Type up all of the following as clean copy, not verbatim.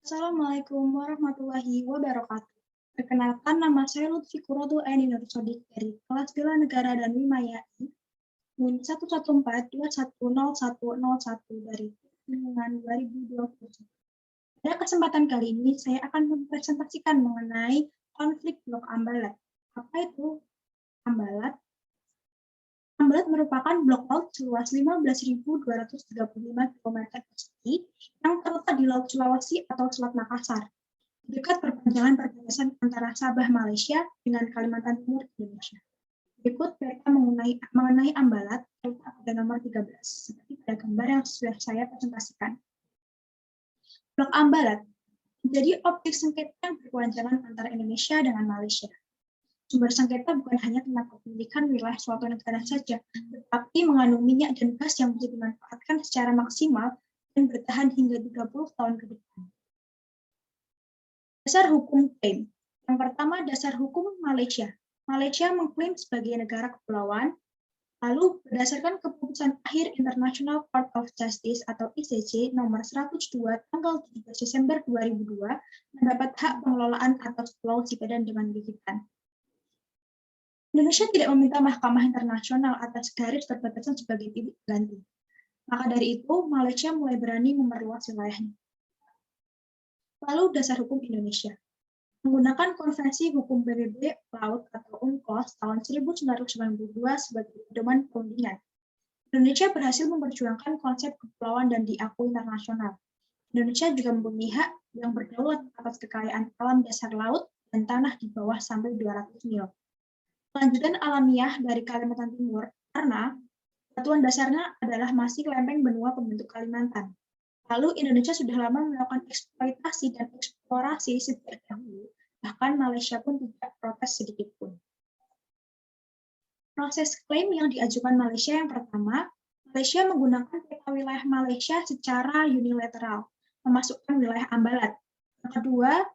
Assalamualaikum warahmatullahi wabarakatuh. Perkenalkan, nama saya Lutfi Quratul Aini Nur Sodik dari kelas Bela Negara dan Wimayai NIM 114210101 dari Lingkungan 2020. Pada kesempatan kali ini, saya akan mempresentasikan mengenai konflik Blok Ambalat. Apa itu Ambalat? Ambalat merupakan blok laut seluas 15.235 km persegi yang terletak di Laut Sulawesi atau Selat Makassar, dekat perpanjangan perbatasan antara Sabah Malaysia dengan Kalimantan Timur Indonesia. Berikut peta mengenai Ambalat terletak pada nomor 13, seperti pada gambar yang sudah saya presentasikan. Blok Ambalat menjadi objek sengketa yang berkepanjangan antara Indonesia dengan Malaysia. Sumber sengketa bukan hanya tentang kepemilikan wilayah suatu negara saja, tetapi mengandung minyak dan gas yang bisa dimanfaatkan secara maksimal dan bertahan hingga 30 tahun ke depan. Dasar hukum klaim. Yang pertama, dasar hukum Malaysia. Malaysia mengklaim sebagai negara kepulauan, lalu berdasarkan keputusan akhir International Court of Justice atau ICJ nomor 102 tanggal 17 Desember 2002 mendapat hak pengelolaan atas Pulau Sipadan dengan gigitan. Indonesia tidak meminta Mahkamah Internasional atas garis perbatasan sebagai titik ganti. Maka dari itu, Malaysia mulai berani memperluas wilayahnya. Lalu dasar hukum Indonesia. Menggunakan Konvensi Hukum PBB Laut atau UNCLOS tahun 1992 sebagai pedoman perundingan, Indonesia berhasil memperjuangkan konsep kepulauan dan diakui internasional. Indonesia juga mempunyai hak yang berdaulat atas kekayaan alam dasar laut dan tanah di bawah sampai 200 mil. Kelanjutan alamiah dari Kalimantan Timur karena batuan dasarnya adalah masih lempeng benua pembentuk Kalimantan. Lalu Indonesia sudah lama melakukan eksploitasi dan eksplorasi sejak dahulu, bahkan Malaysia pun tidak protes sedikit pun. Proses klaim yang diajukan Malaysia yang pertama, Malaysia menggunakan peta wilayah Malaysia secara unilateral, memasukkan wilayah Ambalat. Yang kedua,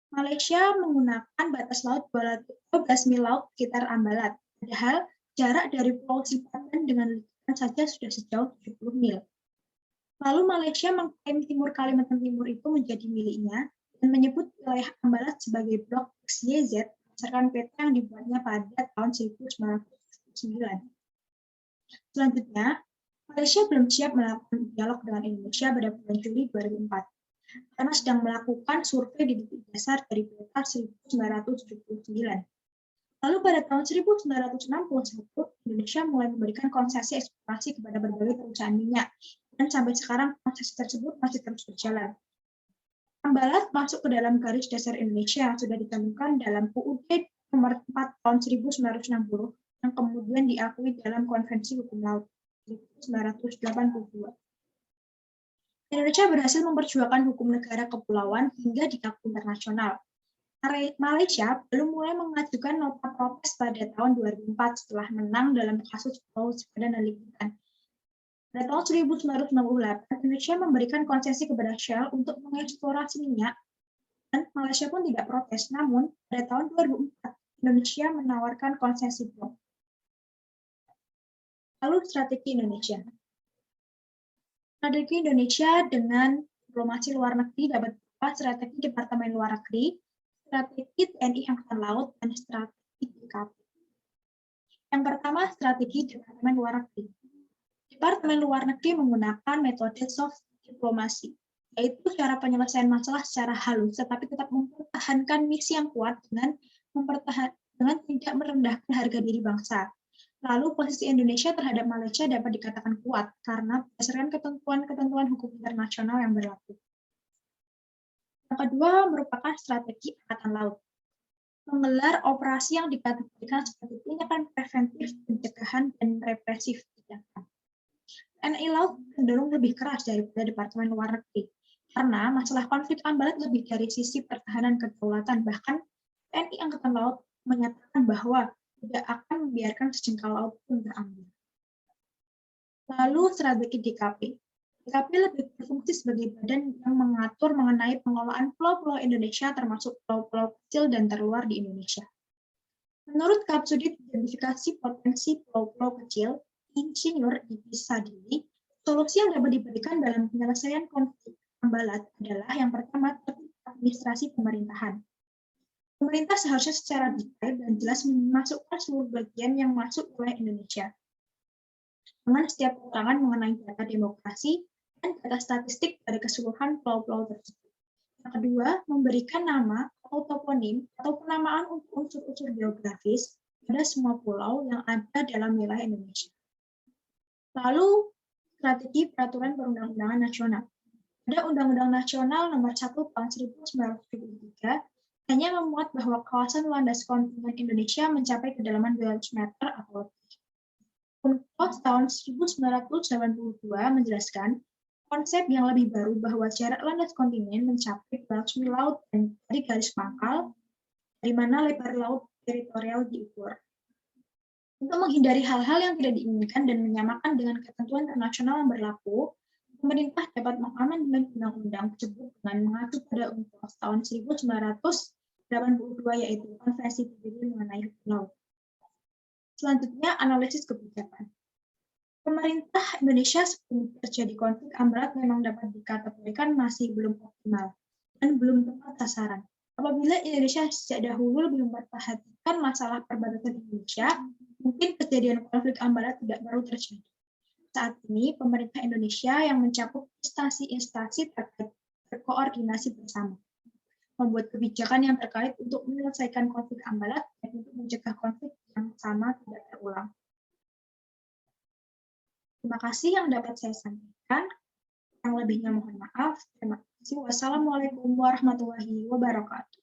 Malaysia menggunakan batas laut 12 mil laut sekitar Ambalat, padahal jarak dari Pulau Sipadan dengan likitan saja sudah sejauh 70 mil. Lalu Malaysia mengklaim timur Kalimantan Timur itu menjadi miliknya dan menyebut wilayah Ambalat sebagai blok XYZ berdasarkan peta yang dibuatnya pada tahun 1979. Selanjutnya, Malaysia belum siap melakukan dialog dengan Indonesia pada bulan Juli 2004. Karena sedang melakukan survei di titik dasar dari peta 1979. Lalu pada tahun 1961, Indonesia mulai memberikan konsesi eksplorasi kepada berbagai perusahaan minyak, dan sampai sekarang konsesi tersebut masih terus berjalan. Ambalat masuk ke dalam garis dasar Indonesia yang sudah ditemukan dalam UUD nomor 4 tahun 1960, yang kemudian diakui dalam Konvensi Hukum Laut 1982. Indonesia berhasil memperjuangkan hukum negara kepulauan hingga diakui internasional. Malaysia belum mulai mengajukan nota protes pada tahun 2004 setelah menang dalam kasus Pulau Sipadan dan Likitan. Pada tahun 1968, Indonesia memberikan konsesi kepada Shell untuk mengeksplorasi minyak, dan Malaysia pun tidak protes. Namun, pada tahun 2004, Indonesia menawarkan konsesi blok. Lalu strategi Indonesia. Strategi Indonesia dengan diplomasi luar negeri dapat berupa strategi Departemen Luar Negeri, strategi TNI Angkatan Laut, dan strategi DKP. Yang pertama, strategi Departemen Luar Negeri. Departemen Luar Negeri menggunakan metode soft diplomasi, yaitu cara penyelesaian masalah secara halus, tetapi tetap mempertahankan misi yang kuat dengan tidak merendahkan harga diri bangsa. Lalu posisi Indonesia terhadap Malaysia dapat dikatakan kuat karena berdasarkan ketentuan-ketentuan hukum internasional yang berlaku. Yang kedua merupakan strategi Angkatan Laut. Menggelar operasi yang dikategorikan sebagai tindakan preventif, pencegahan, dan represif tindakan. TNI Laut cenderung lebih keras daripada Departemen Luar Negeri, karena masalah konflik Ambalat lebih dari sisi pertahanan kedaulatan, bahkan TNI Angkatan Laut menyatakan bahwa tidak akan membiarkan sejengkal laut pun terambil. Lalu strategi DKP. DKP lebih berfungsi sebagai badan yang mengatur mengenai pengelolaan pulau-pulau Indonesia termasuk pulau-pulau kecil dan terluar di Indonesia. Menurut Kapsudit Identifikasi Potensi Pulau-Pulau Kecil, Insinyur Diki Sadili, solusi yang dapat diberikan dalam penyelesaian konflik ambalat adalah yang pertama, tertib administrasi pemerintahan. Pemerintah seharusnya secara detail dan jelas memasukkan seluruh bagian yang masuk wilayah Indonesia, dengan setiap keterangan mengenai data demokrasi dan data statistik dari keseluruhan pulau-pulau tersebut. Yang kedua, memberikan nama atau toponim atau penamaan untuk unsur-unsur geografis pada semua pulau yang ada dalam wilayah Indonesia. Lalu, strategi peraturan perundang-undangan nasional. Ada Undang-Undang Nasional Nomor 1 Tahun 1973 hanya memuat bahwa kawasan landas kontinen Indonesia mencapai kedalaman 200 meter atau lebih. UNCLOS tahun 1982 menjelaskan konsep yang lebih baru bahwa jarak landas kontinen mencapai 200 mil laut dan dari garis pangkal, dari mana lebar laut teritorial diukur. Untuk menghindari hal-hal yang tidak diinginkan dan menyamakan dengan ketentuan internasional yang berlaku, pemerintah dapat mengamandemen undang-undang tersebut dengan mengacu pada UNCLOS tahun 1982 yaitu Konvensi PBB mengenai hukum laut. Selanjutnya, analisis kebijakan. Pemerintah Indonesia sebelum terjadi konflik ambalat memang dapat dikategorikan masih belum optimal dan belum tepat sasaran. Apabila Indonesia sejak dahulu lebih memperhatikan masalah perbatasan Indonesia, mungkin kejadian konflik ambalat tidak baru terjadi. Saat ini, pemerintah Indonesia yang mencakup instansi-instansi terkait berkoordinasi bersama, membuat kebijakan yang terkait untuk menyelesaikan konflik ambalat dan untuk mencegah konflik yang sama tidak terulang. Terima kasih yang dapat saya sampaikan. Yang lebihnya mohon maaf. Terima kasih. Wassalamualaikum warahmatullahi wabarakatuh.